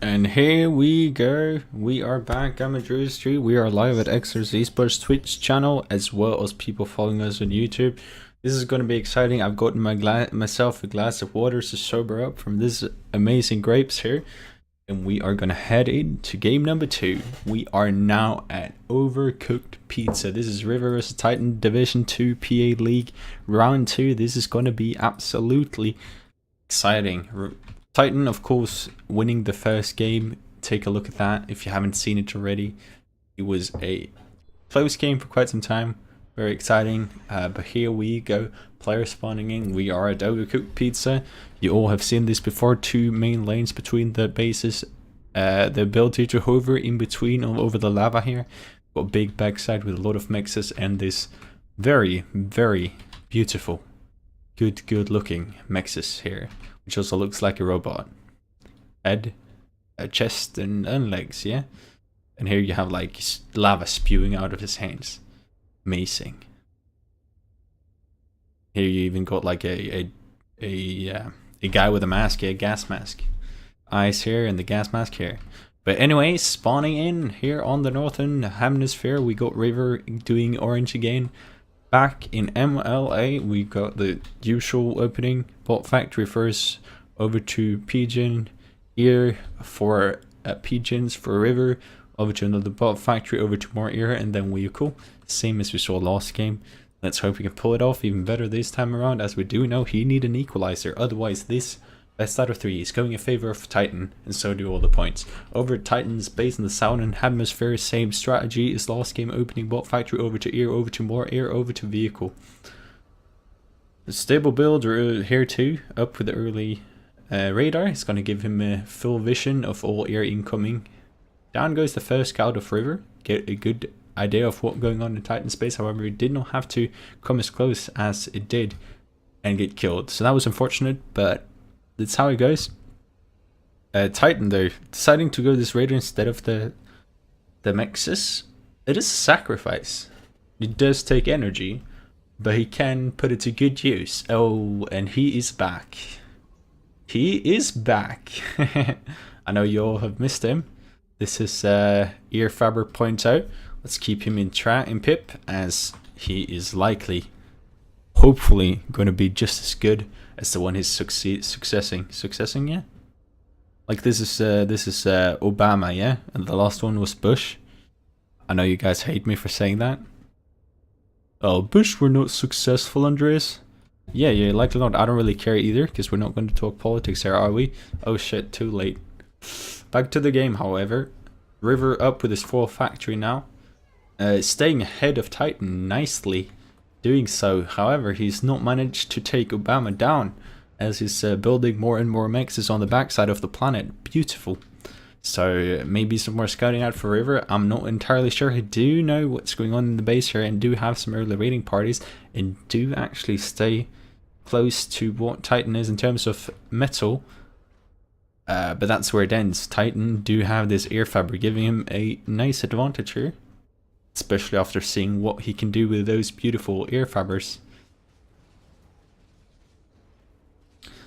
And here we go. We are back. I'm AndreasG. We are live at eSports Twitch channel as well as people following us on YouTube. This is going to be exciting. I've gotten myself a glass of water to sober up from this amazing grapes here. And we are going to head into game number 2. We are now at Overcooked Pizza. This is River vs Titan Division 2 PA League Round 2. This is going to be absolutely exciting. Titan, of course, winning the first game. Take a look at that if you haven't seen it already. It was a close game for quite some time. Very exciting. But here we go. Players spawning in. We are at Overcooked Pizza. You all have seen this before. 2 main lanes between the bases. The ability to hover in between all over the lava here. Got a big backside with a lot of mixes and this very, very beautiful, good looking mexes here, which also looks like a robot. Head, a chest, and legs, yeah? And here you have like lava spewing out of his hands. Amazing. Here you even got like a guy with a mask, a gas mask. Eyes here and the gas mask here. But anyway, spawning in here on the northern hemisphere, we got River doing orange again. Back in MLA, we got the usual opening. Bot factory first, over to pigeon. Here for pigeons for River. Over to another bot factory, over to more ear, and then vehicle. Same as we saw last game. Let's hope we can pull it off even better this time around, as we do know he need an equalizer. Otherwise, this best out of 3 is going in favor of Titan, and so do all the points. Over at Titan's base in the southern hemisphere, same strategy as last game, opening bot factory, over to ear, over to more ear, over to vehicle. The stable build here too, up with the early radar. It's going to give him a full vision of all ear incoming. Down goes the first scout of River, get a good idea of what's going on in Titan space. However, it did not have to come as close as it did and get killed. So that was unfortunate, but that's how it goes. Titan though, deciding to go this radar instead of the Mexus. It is a sacrifice. It does take energy, but he can put it to good use. Oh, and he is back. He is back. I know you all have missed him. This is Ear Faber points out. Let's keep him in pip, as he is likely, hopefully, going to be just as good as the one he's successing, yeah. Like this is Obama, yeah, and the last one was Bush. I know you guys hate me for saying that. Oh, Bush were not successful, Andreas. Yeah, likely not. I don't really care either, because we're not going to talk politics here, are we? Oh shit, too late. Back to the game, however. River up with his full factory now. Staying ahead of Titan nicely. Doing so, however, he's not managed to take Obama down, as he's building more and more mexes on the backside of the planet. Beautiful. So maybe some more scouting out for River. I'm not entirely sure. I do know what's going on in the base here, and do have some early raiding parties, and do actually stay close to what Titan is in terms of metal. But that's where it ends. Titan do have this ear fabric, giving him a nice advantage here, especially after seeing what he can do with those beautiful ear fibers.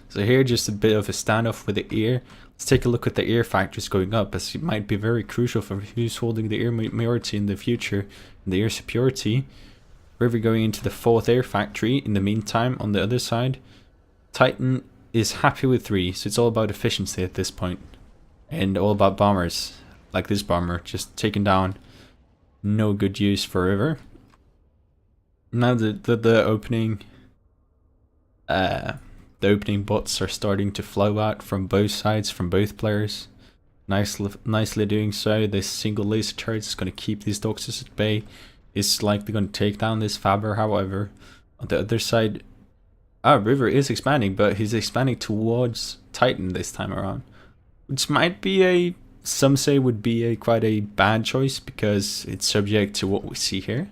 So here, just a bit of a standoff with the ear. Let's take a look at the ear factors going up, as it might be very crucial for who's holding the ear majority in the future, and the ear superiority. River going into the 4th ear factory. In the meantime, on the other side, Titan is happy with 3, so it's all about efficiency at this point, and all about bombers, like this bomber, just taken down. No good use for River. Now the opening bots are starting to flow out from both sides, from both players. Nicely doing so. This single laser turret is going to keep these doxes at bay. It's likely going to take down this Faber, however. On the other side, River is expanding, but he's expanding towards Titan this time around, which might be some say would be quite a bad choice, because it's subject to what we see here,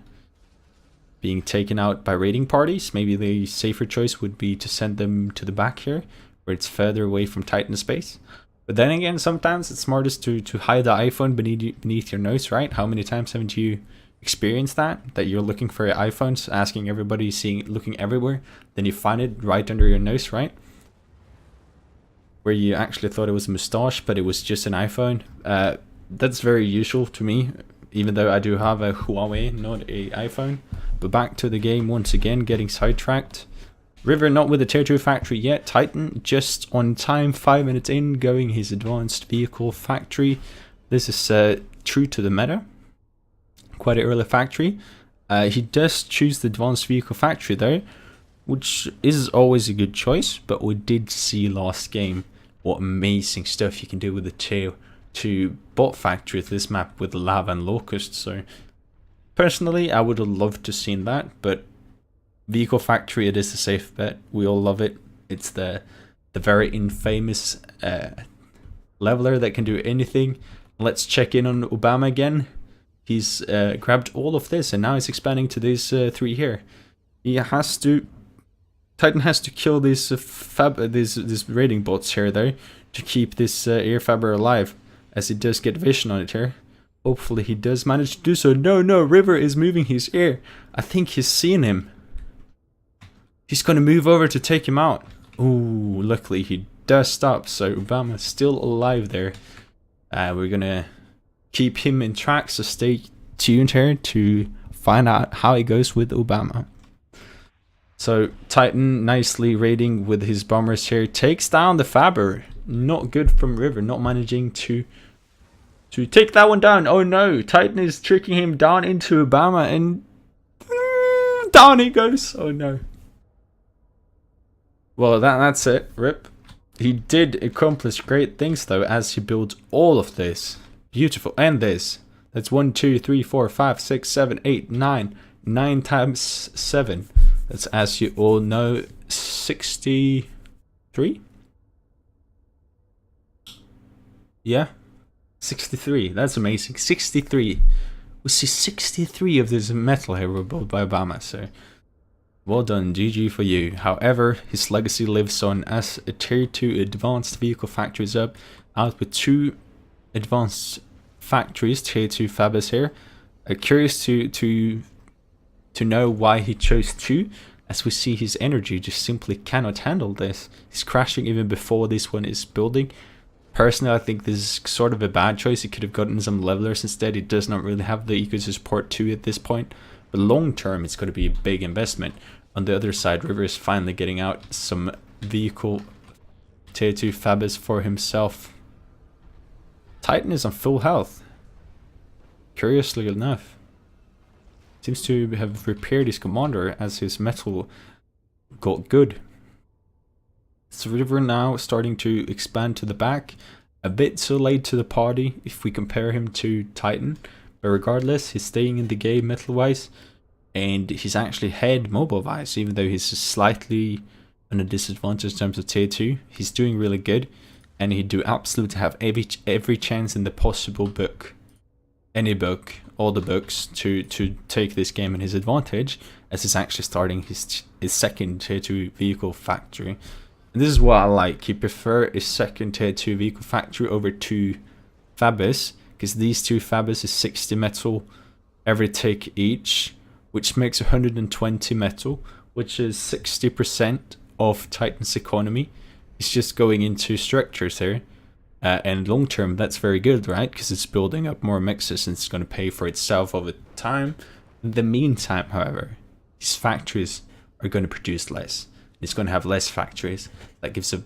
being taken out by raiding parties. Maybe the safer choice would be to send them to the back here, where it's further away from Titan space. But then again, sometimes it's smartest to hide the iPhone beneath your nose, right? How many times haven't you experienced that you're looking for your iPhones, asking everybody, looking everywhere, then you find it right under your nose, right? where you actually thought it was a moustache, but it was just an iPhone. That's very usual to me, even though I do have a Huawei, not a iPhone. But back to the game once again, getting sidetracked. River not with the tier 2 factory yet. Titan just on time, 5 minutes in, going his advanced vehicle factory. This is true to the meta. Quite an early factory. He does choose the advanced vehicle factory though, which is always a good choice, but we did see last game what amazing stuff you can do with the tier 2 bot factory of this map with lava and locusts. So personally, I would have loved to seen that, but vehicle factory, it is a safe bet. We all love it. It's the very infamous leveler that can do anything. Let's check in on Obama again. He's grabbed all of this, and now he's expanding to these 3 here. He has to. Titan has to kill these these raiding bots here though to keep this air fabber alive, as he does get vision on it here. Hopefully he does manage to do so. No, River is moving his air. I think he's seen him. He's going to move over to take him out. Ooh, luckily he does stop, so Obama's still alive there. We're going to keep him in track, so stay tuned here to find out how it goes with Obama. So Titan nicely raiding with his bombers here, takes down the fabber. Not good from River, not managing to take that one down. Oh no, Titan is tricking him down into Obama, and down he goes. Oh no. Well, that's it. RIP. He did accomplish great things though, as he built all of this. Beautiful. And this. That's 1, 2, 3, 4, 5, 6, 7, 8, 9. 9 times 7. That's, as you all know, 63? Yeah. 63. That's amazing. 63. We see 63 of this metal here were built by Obama, so well done, GG for you. However, his legacy lives on as a tier 2 advanced vehicle factory is up, out with 2 advanced factories, tier 2 fabbers here. Curious to know why he chose 2, as we see his energy just simply cannot handle this. He's crashing even before this one is building. Personally, I think this is sort of a bad choice. He could have gotten some levelers instead. He does not really have the eco to support 2 at this point. But long term, it's going to be a big investment. On the other side, River is finally getting out some vehicle tier 2 fabbers for himself. Titan is on full health. Curiously enough. Seems to have repaired his commander as his metal got good. So River now starting to expand to the back. A bit too late to the party if we compare him to Titan. But regardless, he's staying in the game metal-wise, and he's actually ahead mobile-wise, even though he's slightly on a disadvantage in terms of tier 2. He's doing really good, and he do absolutely have every chance in the possible book, any book, all the books, to take this game in his advantage, as he's actually starting his second tier 2 vehicle factory. And this is what I like. He prefer a second tier 2 vehicle factory over 2 fabbers, because these 2 fabbers is 60 metal every tick each, which makes 120 metal, which is 60% of Titan's economy. It's just going into structures here, and long term that's very good, right? Because it's building up more mixes and it's going to pay for itself over time. In the meantime, however, these factories are going to produce less. It's going to have less factories. That gives a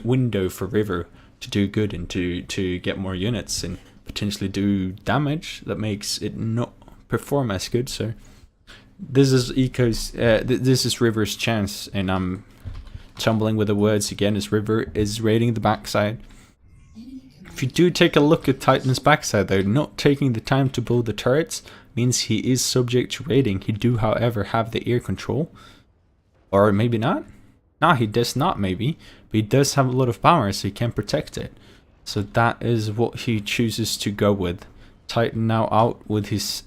window for River to do good and to get more units and potentially do damage that makes it not perform as good. So this is this is River's chance, and I'm tumbling with the words again as River is raiding the backside. If you do take a look at Titan's backside though, not taking the time to build the turrets means he is subject to raiding. He do however have the air control, or maybe not. No, he does not maybe, but he does have a lot of power, so he can protect it. So that is what he chooses to go with. Titan now out with his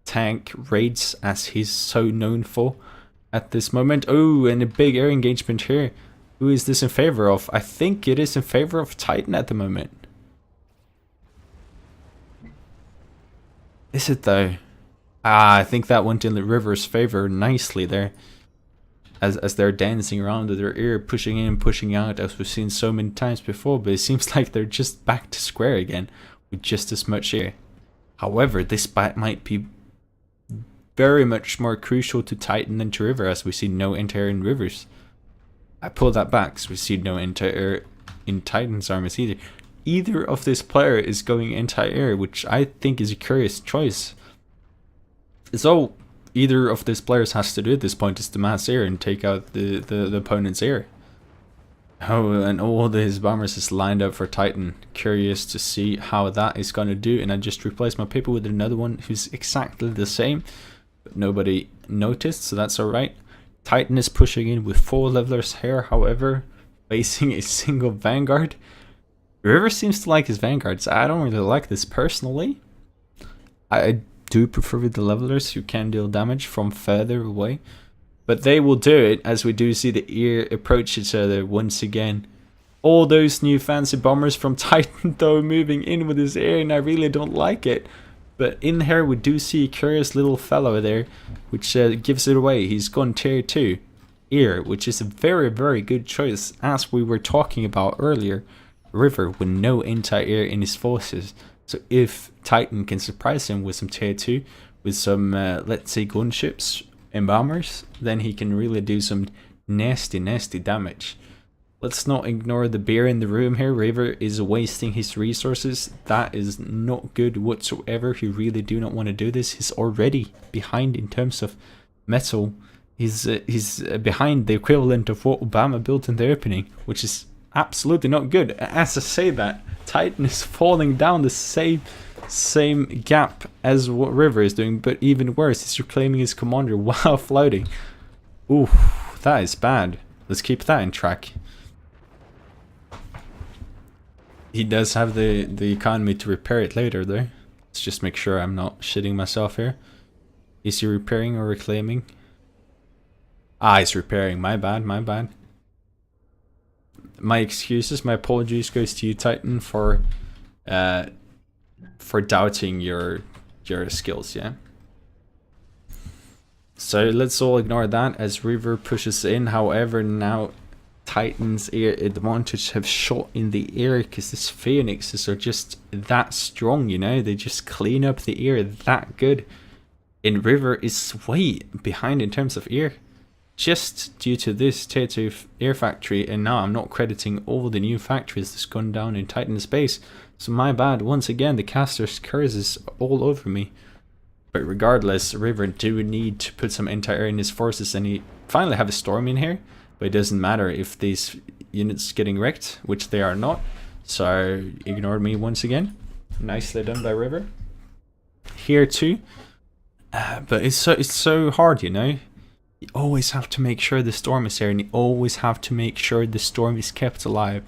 tank raids, as he's so known for at this moment. Oh, and a big air engagement here. Who is this in favor of? I think it is in favor of Titan at the moment. Is it though? Ah, I think that went in the River's favor nicely there. as they're dancing around with their ear, pushing in, pushing out, as we've seen so many times before, but it seems like they're just back to square again with just as much air. However, this might be very much more crucial to Titan than to River, as we see no anti-air in Rivers. I pull that back, so we see no anti-air in Titan's armors either. Either of this player is going anti-air, which I think is a curious choice. It's all either of these players has to do at this point is to mass air and take out the opponent's air. Oh, and all his bombers is lined up for Titan. Curious to see how that is going to do. And I just replaced my paper with another one who's exactly the same, but nobody noticed, so that's alright. Titan is pushing in with 4 levelers here, however, facing a single Vanguard. River seems to like his Vanguards. I don't really like this personally. I do prefer the levelers who can deal damage from further away, but they will do it, as we do see the ear approach each other once again. All those new fancy bombers from Titan though moving in with his air, and I really don't like it. But in here we do see a curious little fellow there, which gives it away. He's gone tier 2 ear, which is a very, very good choice, as we were talking about earlier. River with no anti-air in his forces. So if Titan can surprise him with some tier 2, with some, let's say, gunships and bombers, then he can really do some nasty, nasty damage. Let's not ignore the bear in the room here. River is wasting his resources. That is not good whatsoever. He really do not want to do this. He's already behind in terms of metal. He's behind the equivalent of what Obama built in the opening, which is absolutely not good. As I say that, Titan is falling down the same gap as what River is doing, but even worse, he's reclaiming his commander while floating. Ooh, that is bad. Let's keep that in track. He does have the economy to repair it later though. Let's just make sure I'm not shitting myself here. Is he repairing or reclaiming? Ah, he's repairing. My bad, my bad. My excuses, my apologies goes to you, Titan, for doubting your skills, yeah? So let's all ignore that as River pushes in. However, now Titan's air advantage have shot in the air because these Phoenixes are just that strong, you know? They just clean up the air that good. And River is way behind in terms of air, just due to this tier 2 air factory. And now I'm not crediting all the new factories that's gone down in Titan's base, so my bad. Once again, the caster's curse is all over me. But regardless, River do need to put some anti-air in his forces, and he finally have a storm in here, but it doesn't matter if these units getting wrecked, which they are not, so ignore me once again. Nicely done by River here too. But it's so hard, you know. You always have to make sure the storm is there, and you always have to make sure the storm is kept alive.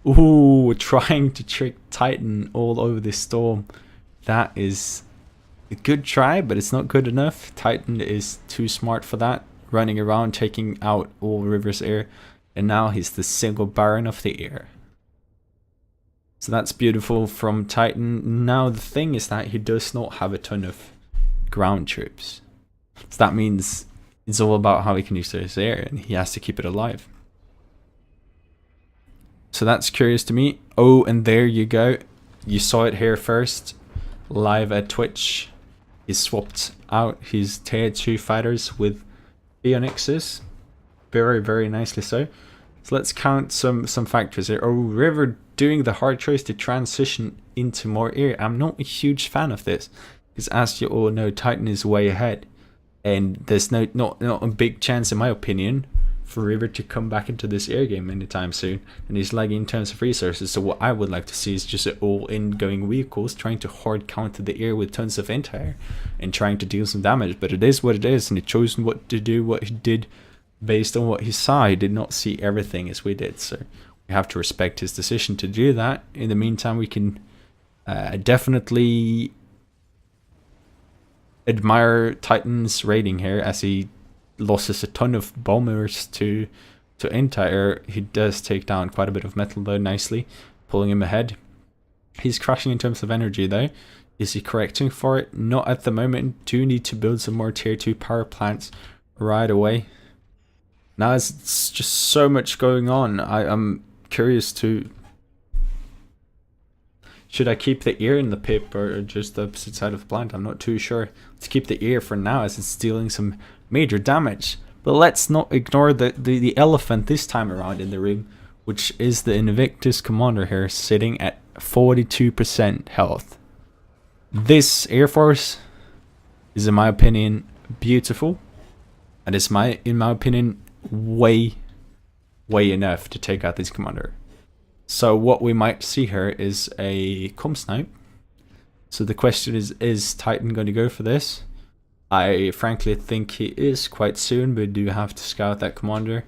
Ooh, trying to trick Titan all over this storm. That is a good try, but it's not good enough. Titan is too smart for that, running around taking out all River's air, and now he's the single Baron of the air. So that's beautiful from Titan. Now the thing is that he does not have a ton of ground troops, so that means it's all about how he can use his air, and he has to keep it alive. So that's curious to me. Oh, and there you go. You saw it here first, live at Twitch. He swapped out his tier 2 fighters with Phoenixes. Very, very nicely so. So let's count some factors here. Oh, River doing the hard choice to transition into more air. I'm not a huge fan of this, because as you all know, Titan is way ahead. And there's not a big chance, in my opinion, for River to come back into this air game anytime soon. And he's lagging in terms of resources. So what I would like to see is just an all-in going vehicles, trying to hard counter the air with tons of anti-air and trying to deal some damage. But it is what it is, and he chose what to do, what he did based on what he saw. He did not see everything as we did. So we have to respect his decision to do that. In the meantime, we can definitely admire Titan's rating here, as he loses a ton of bombers to anti-air. He does take down quite a bit of metal though, nicely pulling him ahead. He's crashing in terms of energy though. Is he correcting for it? Not at the moment. Do need to build some more tier 2 power plants right away. Now it's just so much going on. I'm curious to... Should I keep the ear in the pip or just the opposite side of the plant? I'm not too sure. Let's keep the ear for now as it's dealing some major damage. But let's not ignore the elephant this time around in the room, which is the Invictus Commander here, sitting at 42% health. This Air Force is, in my opinion, beautiful. And it's in my opinion, way enough to take out this commander. So what we might see here is a comp snipe. So the question is Titan going to go for this? I frankly think he is quite soon, but we do have to scout that commander.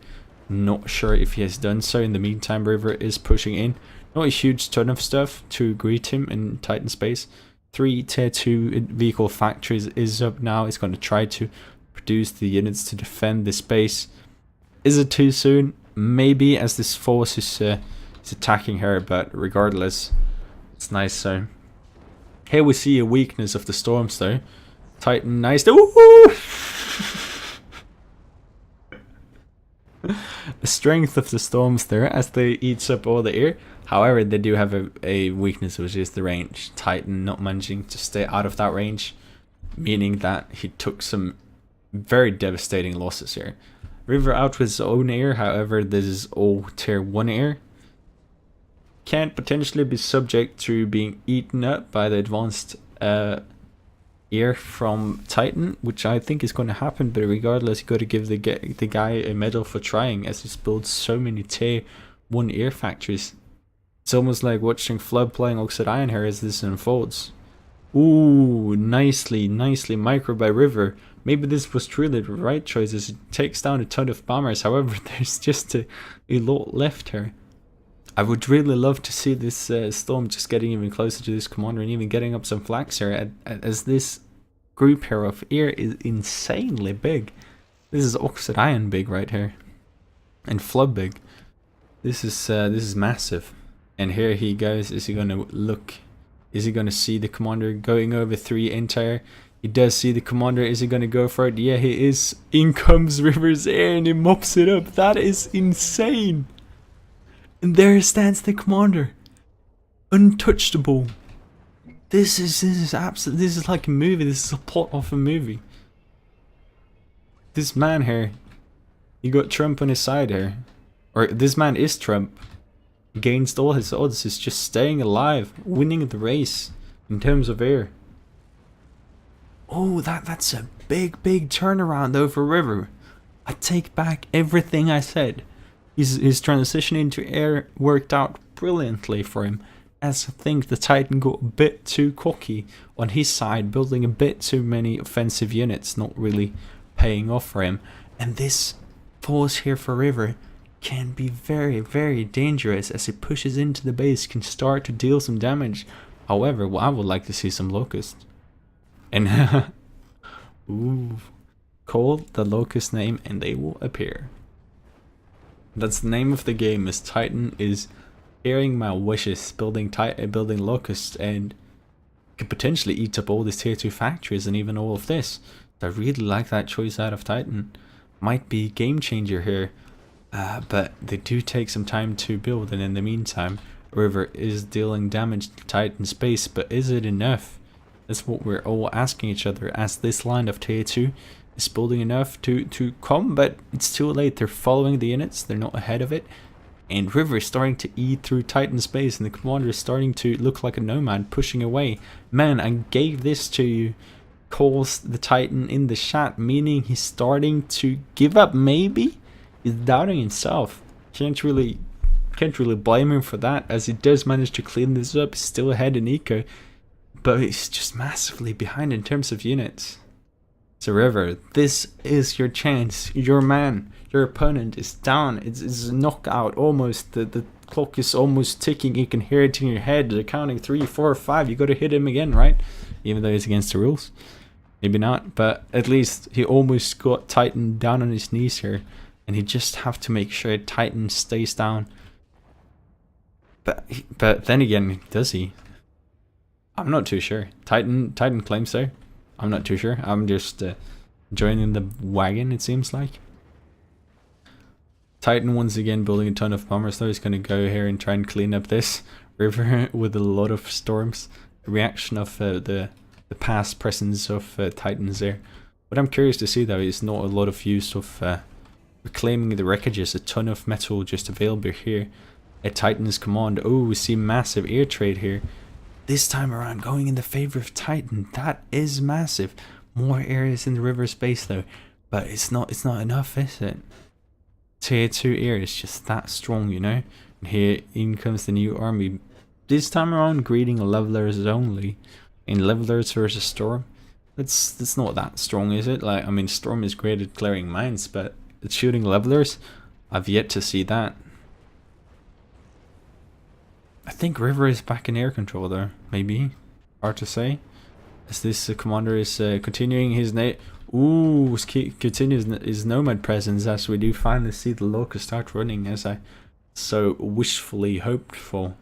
Not sure if he has done so. In the meantime, River is pushing in. Not a huge ton of stuff to greet him in Titan space. 3 tier 2 vehicle factories is up now. It's going to try to produce the units to defend the space. Is it too soon? Maybe, as this force is attacking her, but regardless, it's nice. So here we see a weakness of the storms though. Titan, nice. The strength of the storms there as they eats up all the air. However, they do have a weakness, which is the range. Titan not managing to stay out of that range, meaning that he took some very devastating losses here. River out with his own air, however, this is all tier 1 air. Can potentially be subject to being eaten up by the advanced air from Titan, which I think is going to happen, but regardless, you got to give the guy a medal for trying, as he's built so many tier 1 air factories. It's almost like watching Flood playing Oxide Iron here as this unfolds. Ooh, nicely micro by River. Maybe this was truly the right choice as it takes down a ton of bombers. However, there's just a lot left here. I would really love to see this storm just getting even closer to this commander and even getting up some flags here, as this group here of air is insanely big. This is Oxide Iron big right here, and Flood big. This is massive. And here he goes. Is he going to look? Is he going to see the commander going over 3 entire? He does see the commander. Is he going to go for it? Yeah, he is. In comes River's air and he mops it up. That is insane. And there stands the commander, untouchable. This is absolute. This is like a movie. This is a plot of a movie. This man here, he got Trump on his side here, or this man is Trump. Against all his odds, is just staying alive, winning the race in terms of air. Oh, that's a big turnaround though for River. I take back everything I said. His transition into air worked out brilliantly for him, as I think the Titan got a bit too cocky on his side, building a bit too many offensive units, not really paying off for him. And this force here for River can be very dangerous, as it pushes into the base, can start to deal some damage. However, I would like to see some Locust. And ooh, call the Locust name and they will appear. That's the name of the game, is Titan is hearing my wishes, building Locust, and could potentially eat up all these tier 2 factories and even all of this. I really like that choice out of Titan. Might be a game changer here. But they do take some time to build, and in the meantime, River is dealing damage to Titan space, but is it enough? That's what we're all asking each other, as this line of tier 2 is building enough to come, but it's too late. They're following the units, they're not ahead of it, and River is starting to eat through Titan space, and the commander is starting to look like a nomad, pushing away. Man, I gave this to you. Calls the Titan in the chat, meaning he's starting to give up, maybe? He's doubting himself. Can't really blame him for that, as he does manage to clean this up. He's still ahead in eco, but he's just massively behind in terms of units. So River, this is your chance. Your man, your opponent is down. It's a knockout almost. The clock is almost ticking. You can hear it in your head. They're counting 3, 4, 5. You got to hit him again, right? Even though it's against the rules. Maybe not, but at least he almost got Titan down on his knees here. And he just have to make sure Titan stays down. But then again, does he? I'm not too sure. Titan claims so. I'm not too sure. I'm just joining the wagon, it seems like. Titan once again building a ton of bombers though. He's going to go here and try and clean up this river with a lot of storms. A reaction of the past presence of Titans there. What I'm curious to see though is not a lot of use of reclaiming the wreckages. A ton of metal just available here at Titan's command. Oh, we see massive air trade here. This time around going in the favor of Titan. That is massive. More areas in the river space though. But it's not enough, is it? Tier 2 air is just that strong, you know? And here in comes the new army. This time around greeting levelers only. In levelers versus Storm. That's not that strong, is it? Like, I mean, Storm is great at clearing mines, but at shooting levelers, I've yet to see that. I think River is back in air control though, maybe. Hard to say. As this commander is continuing his continues his nomad presence, as we do finally see the Locust start running as I so wishfully hoped for.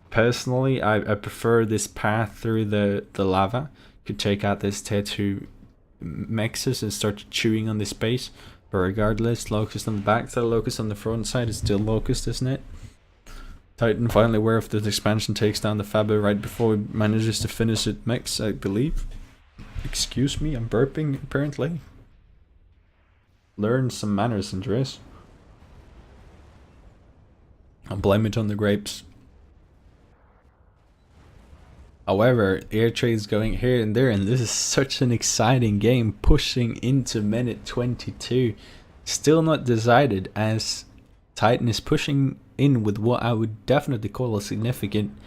Personally, I prefer this path through the lava. Could take out this tier 2 mexes and start chewing on this base. But regardless, Locust on the back side, Locust on the front side is still Locust, isn't it? Titan finally aware of this expansion, takes down the Fabo right before he manages to finish it Mex, I believe. Excuse me, I'm burping apparently. Learn some manners, Andreas. I'll blame it on the grapes. However, air trades going here and there, and this is such an exciting game, pushing into minute 22. Still not decided, as Titan is pushing in with what I would definitely call a significant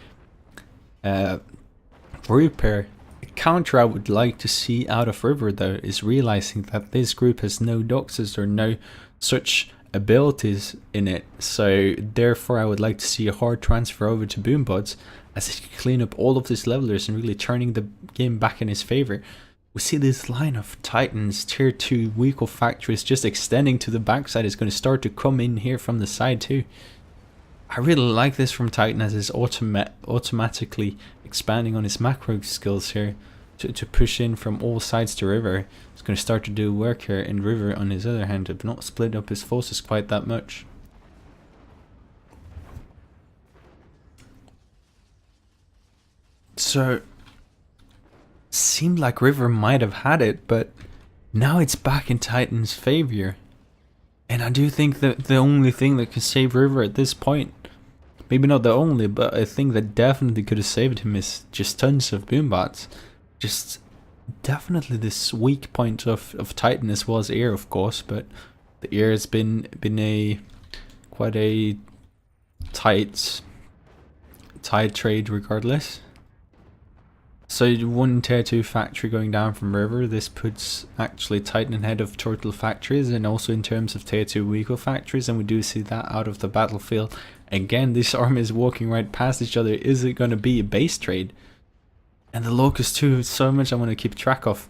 group pair. A counter I would like to see out of River though is realizing that this group has no doxes or no such abilities in it, so therefore I would like to see a hard transfer over to Boombots as he can clean up all of these levelers and really turning the game back in his favor. We see this line of Titans, tier 2 vehicle factories just extending to the backside. Is going to start to come in here from the side too. I really like this from Titan as he's automatically expanding on his macro skills here to push in from all sides to River. He's going to start to do work here, and River on his other hand have not split up his forces quite that much. So seemed like River might have had it, but now it's back in Titan's favor. And I do think that the only thing that can save River at this point, maybe not the only, but I think that definitely could have saved him, is just tons of boombots. Just definitely this weak point of Titan, as well as air of course, but the air has been a quite a tight trade regardless. So one tier 2 factory going down from River, this puts actually Titan ahead of total factories, and also in terms of tier 2 vehicle factories, and we do see that out of the battlefield. Again, this army is walking right past each other. Is it going to be a base trade? And the Locust too, so much I want to keep track of.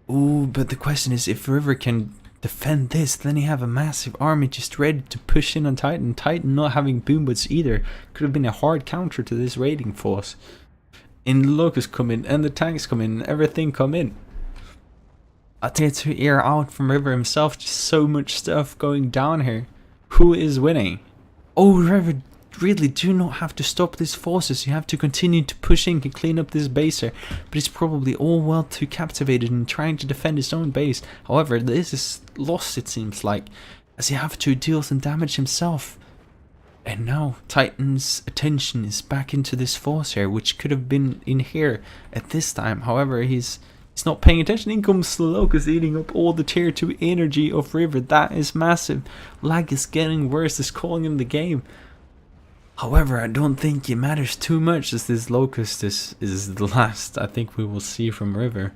Ooh, but the question is, if River can defend this, then you have a massive army just ready to push in on Titan. Titan not having boombots either could have been a hard counter to this raiding force. And the Locusts come in, and the tanks come in, and everything come in. A tier 2 air out from River himself, just so much stuff going down here. Who is winning? Oh, River really do not have to stop these forces. You have to continue to push in and clean up this base here. But he's probably all well too captivated and trying to defend his own base. However, this is lost, it seems like, as he have to deal some damage himself. And now Titan's attention is back into this force here, which could have been in here at this time. However, he's not paying attention. In comes the Locust eating up all the tier 2 energy of River. That is massive. Lag is getting worse. It's calling him the game. However, I don't think it matters too much, as this Locust is the last I think we will see from River.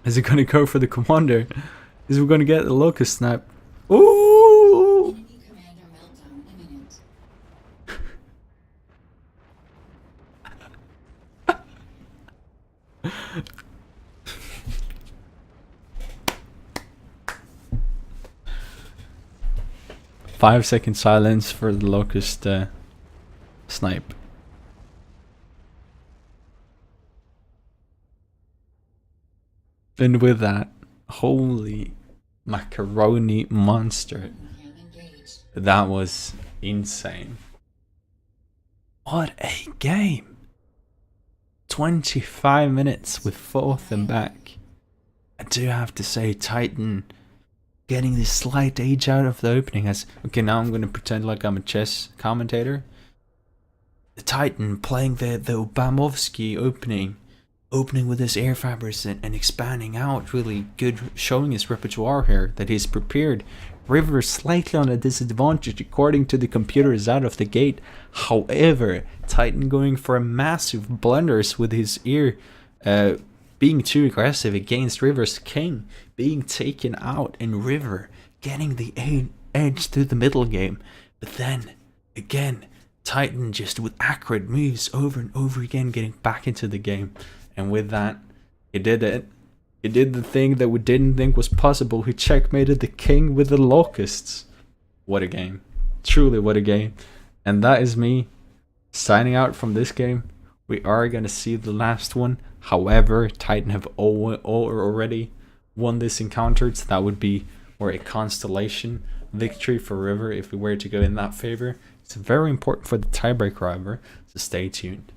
Is it going to go for the commander? Is we going to get the Locust snap? Ooh! 5-second silence for the Locust snipe. And with that, holy Macaroni monster. That was insane. What a game. 25 minutes with fourth and back. I do have to say, Titan getting this slight edge out of the opening. As okay, now I'm going to pretend like I'm a chess commentator. The Titan playing the Obamovsky opening with his air fabrics and expanding out, really good, showing his repertoire here, that he's prepared. River slightly on a disadvantage according to the computers out of the gate. However, Titan going for a massive blunders with his ear being too aggressive against River's king, being taken out, and River getting the edge through the middle game. But then, again, Titan just with accurate moves over and over again getting back into the game. And with that, he did it. He did the thing that we didn't think was possible. He checkmated the king with the locusts. What a game. Truly what a game. And that is me signing out from this game. We are going to see the last one. However, Titan have already won this encounter. So that would be more a constellation victory for River if we were to go in that favor. It's very important for the tiebreaker, however. So stay tuned.